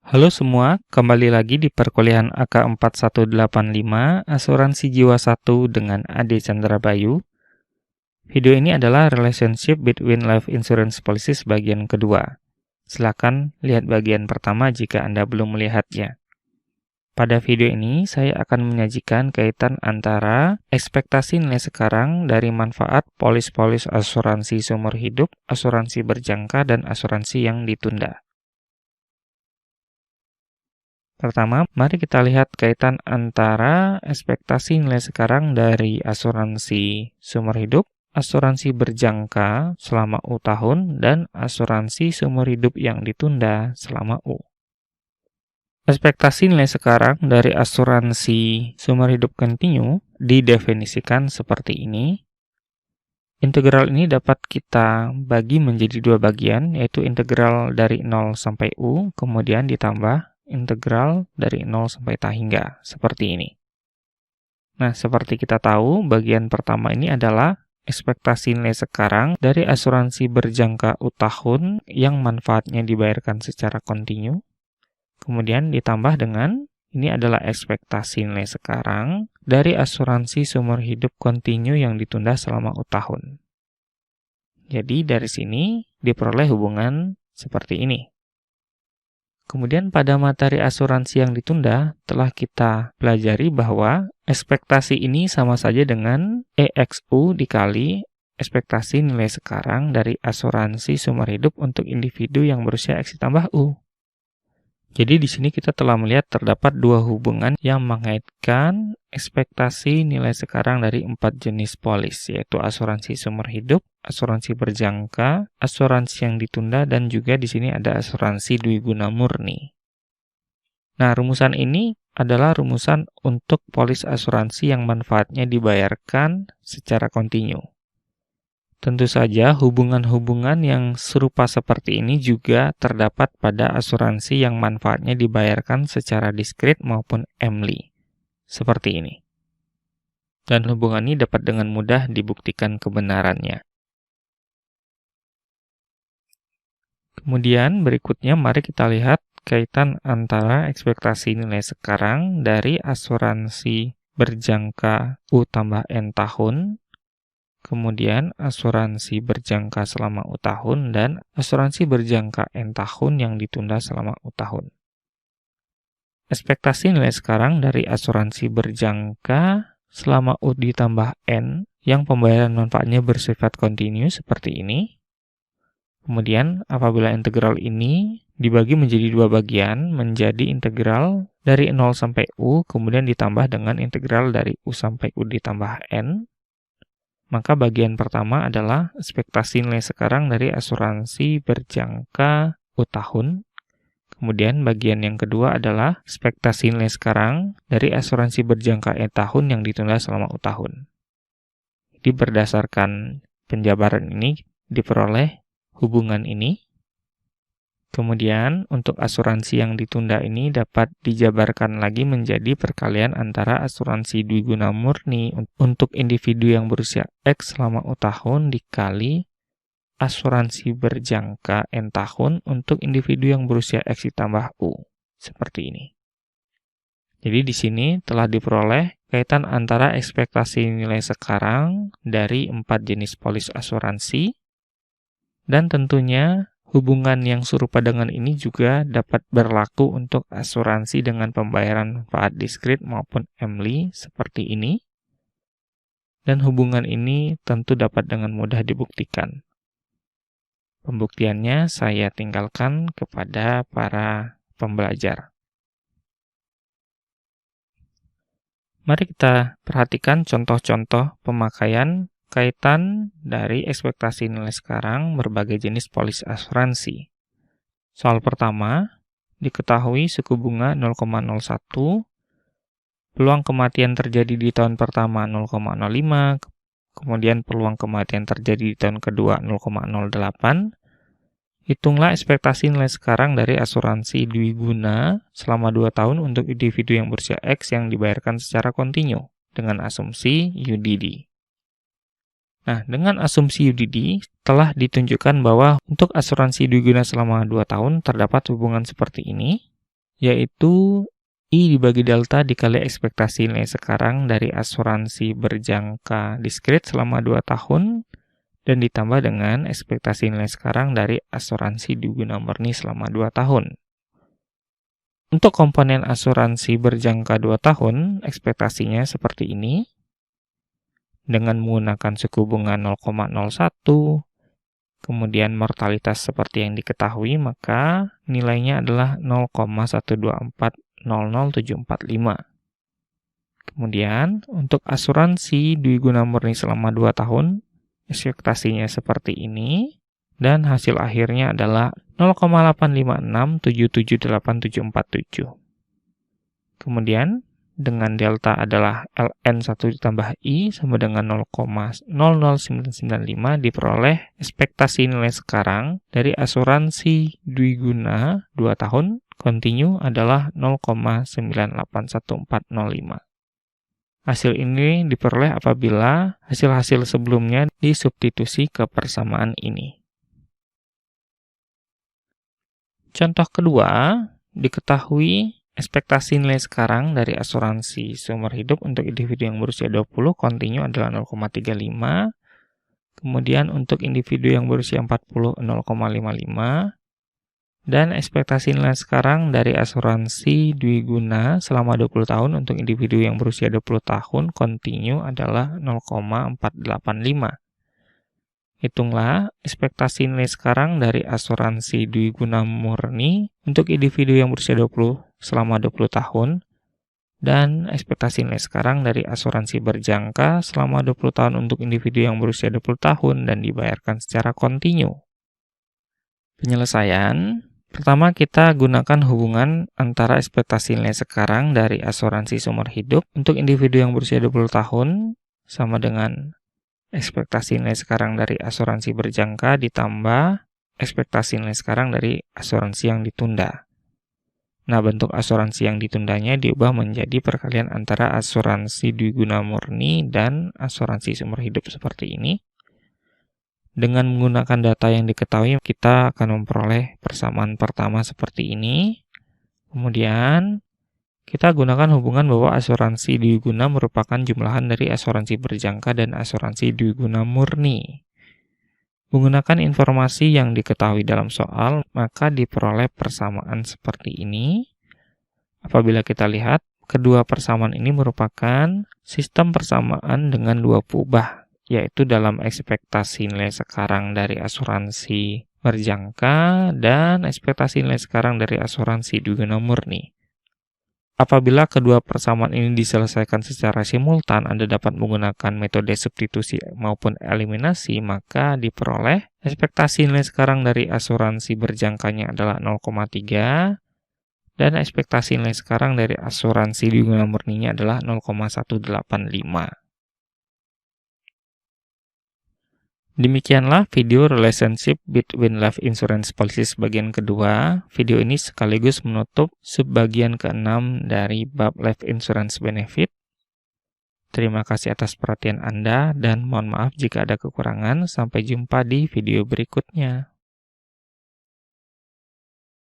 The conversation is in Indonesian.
Halo semua, kembali lagi di perkuliahan AK4185 Asuransi Jiwa 1 dengan Ade Chandra Bayu. Video ini adalah Relationship Between Life Insurance Policies bagian kedua. Silakan lihat bagian pertama jika Anda belum melihatnya. Pada video ini, saya akan menyajikan kaitan antara ekspektasi nilai sekarang dari manfaat polis-polis asuransi seumur hidup, asuransi berjangka, dan asuransi yang ditunda. Pertama, mari kita lihat kaitan antara ekspektasi nilai sekarang dari asuransi seumur hidup, asuransi berjangka selama U tahun, dan asuransi seumur hidup yang ditunda selama U. Ekspektasi nilai sekarang dari asuransi seumur hidup kontinu didefinisikan seperti ini. Integral ini dapat kita bagi menjadi dua bagian, yaitu integral dari 0 sampai U, kemudian ditambah integral dari 0 sampai ta hingga, seperti ini. Nah, seperti kita tahu, bagian pertama ini adalah ekspektasi nilai sekarang dari asuransi berjangka U tahun yang manfaatnya dibayarkan secara kontinu. Kemudian ditambah dengan, ini adalah ekspektasi nilai sekarang dari asuransi seumur hidup kontinu yang ditunda selama U tahun. Jadi dari sini diperoleh hubungan seperti ini. Kemudian pada materi asuransi yang ditunda, telah kita pelajari bahwa ekspektasi ini sama saja dengan EXU dikali ekspektasi nilai sekarang dari asuransi seumur hidup untuk individu yang berusia X ditambah U. Jadi di sini kita telah melihat terdapat dua hubungan yang mengaitkan ekspektasi nilai sekarang dari 4 jenis polis, yaitu asuransi seumur hidup, asuransi berjangka, asuransi yang ditunda, dan juga di sini ada asuransi dwiguna murni. Nah, rumusan ini adalah rumusan untuk polis asuransi yang manfaatnya dibayarkan secara kontinu. Tentu saja hubungan-hubungan yang serupa seperti ini juga terdapat pada asuransi yang manfaatnya dibayarkan secara diskret maupun EMLI, seperti ini. Dan hubungan ini dapat dengan mudah dibuktikan kebenarannya. Kemudian berikutnya mari kita lihat kaitan antara ekspektasi nilai sekarang dari asuransi berjangka U tambah N tahun, kemudian asuransi berjangka selama U tahun, dan asuransi berjangka N tahun yang ditunda selama U tahun. Ekspektasi nilai sekarang dari asuransi berjangka selama U ditambah N yang pembayaran manfaatnya bersifat kontinu seperti ini. Kemudian apabila integral ini dibagi menjadi dua bagian, menjadi integral dari 0 sampai U, kemudian ditambah dengan integral dari U sampai U ditambah N, maka bagian pertama adalah ekspektasi nilai sekarang dari asuransi berjangka U tahun. Kemudian bagian yang kedua adalah ekspektasi nilai sekarang dari asuransi berjangka E tahun yang ditunda selama U tahun. Jadi berdasarkan penjabaran ini diperoleh hubungan ini. Kemudian untuk asuransi yang ditunda ini dapat dijabarkan lagi menjadi perkalian antara asuransi dwiguna murni untuk individu yang berusia X selama U tahun dikali asuransi berjangka N tahun untuk individu yang berusia X ditambah U. Seperti ini. Jadi di sini telah diperoleh kaitan antara ekspektasi nilai sekarang dari 4 jenis polis asuransi, dan tentunya hubungan yang serupa dengan ini juga dapat berlaku untuk asuransi dengan pembayaran manfaat diskret maupun EMLI seperti ini. Dan hubungan ini tentu dapat dengan mudah dibuktikan. Pembuktiannya saya tinggalkan kepada para pembelajar. Mari kita perhatikan contoh-contoh pemakaian kaitan dari ekspektasi nilai sekarang berbagai jenis polis asuransi. Soal pertama, diketahui suku bunga 0,01, peluang kematian terjadi di tahun pertama 0,05, kemudian peluang kematian terjadi di tahun kedua 0,08. Hitunglah ekspektasi nilai sekarang dari asuransi dwiguna selama 2 tahun untuk individu yang berusia X yang dibayarkan secara kontinu dengan asumsi UDD. Nah, dengan asumsi UDD telah ditunjukkan bahwa untuk asuransi dwiguna selama 2 tahun terdapat hubungan seperti ini. yaitu I dibagi delta dikali ekspektasi nilai sekarang dari asuransi berjangka diskret selama 2 tahun dan ditambah dengan ekspektasi nilai sekarang dari asuransi Dwiguna Murni selama 2 tahun. Untuk komponen asuransi berjangka 2 tahun, ekspektasinya seperti ini. Dengan menggunakan suku bunga 0,01, kemudian mortalitas seperti yang diketahui, maka nilainya adalah 0,124000745. Kemudian, untuk asuransi Dwiguna Murni selama 2 tahun, ekspektasinya seperti ini, dan hasil akhirnya adalah 0,856778747. Kemudian, dengan delta adalah ln1 ditambah I sama dengan 0,00995 diperoleh ekspektasi nilai sekarang dari asuransi Dwiguna 2 tahun kontinu adalah 0,981405. Hasil ini diperoleh apabila hasil-hasil sebelumnya disubstitusi ke persamaan ini. Contoh kedua, diketahui ekspektasi nilai sekarang dari asuransi seumur hidup untuk individu yang berusia 20 kontinu adalah 0,35. Kemudian untuk individu yang berusia 40 0,55. Dan ekspektasi nilai sekarang dari asuransi Dwiguna selama 20 tahun untuk individu yang berusia 20 tahun kontinu adalah 0,485. Hitunglah ekspektasi nilai sekarang dari asuransi Dwiguna Murni untuk individu yang berusia 20 selama 20 tahun dan ekspektasi nilai sekarang dari asuransi berjangka selama 20 tahun untuk individu yang berusia 20 tahun dan dibayarkan secara kontinu. Penyelesaian. Pertama, kita gunakan hubungan antara ekspektasi nilai sekarang dari asuransi seumur hidup untuk individu yang berusia 20 tahun sama dengan ekspektasi nilai sekarang dari asuransi berjangka ditambah ekspektasi nilai sekarang dari asuransi yang ditunda. Nah, bentuk asuransi yang ditundanya diubah menjadi perkalian antara asuransi Dwiguna Murni dan asuransi seumur hidup seperti ini. Dengan menggunakan data yang diketahui, kita akan memperoleh persamaan pertama seperti ini. Kemudian, kita gunakan hubungan bahwa asuransi Dwiguna merupakan jumlahan dari asuransi berjangka dan asuransi Dwiguna Murni. Menggunakan informasi yang diketahui dalam soal, maka diperoleh persamaan seperti ini. Apabila kita lihat, kedua persamaan ini merupakan sistem persamaan dengan dua peubah, yaitu dalam ekspektasi nilai sekarang dari asuransi berjangka dan ekspektasi nilai sekarang dari asuransi Dwiguna Murni. Apabila kedua persamaan ini diselesaikan secara simultan, Anda dapat menggunakan metode substitusi maupun eliminasi, maka diperoleh ekspektasi nilai sekarang dari asuransi berjangkanya adalah 0,3 dan ekspektasi nilai sekarang dari asuransi Dwiguna Murninya adalah 0,185. Demikianlah video Relationship Between Life Insurance Policies bagian kedua. Video ini sekaligus menutup subbagian ke-6 dari bab Life Insurance Benefit. Terima kasih atas perhatian Anda dan mohon maaf jika ada kekurangan. Sampai jumpa di video berikutnya.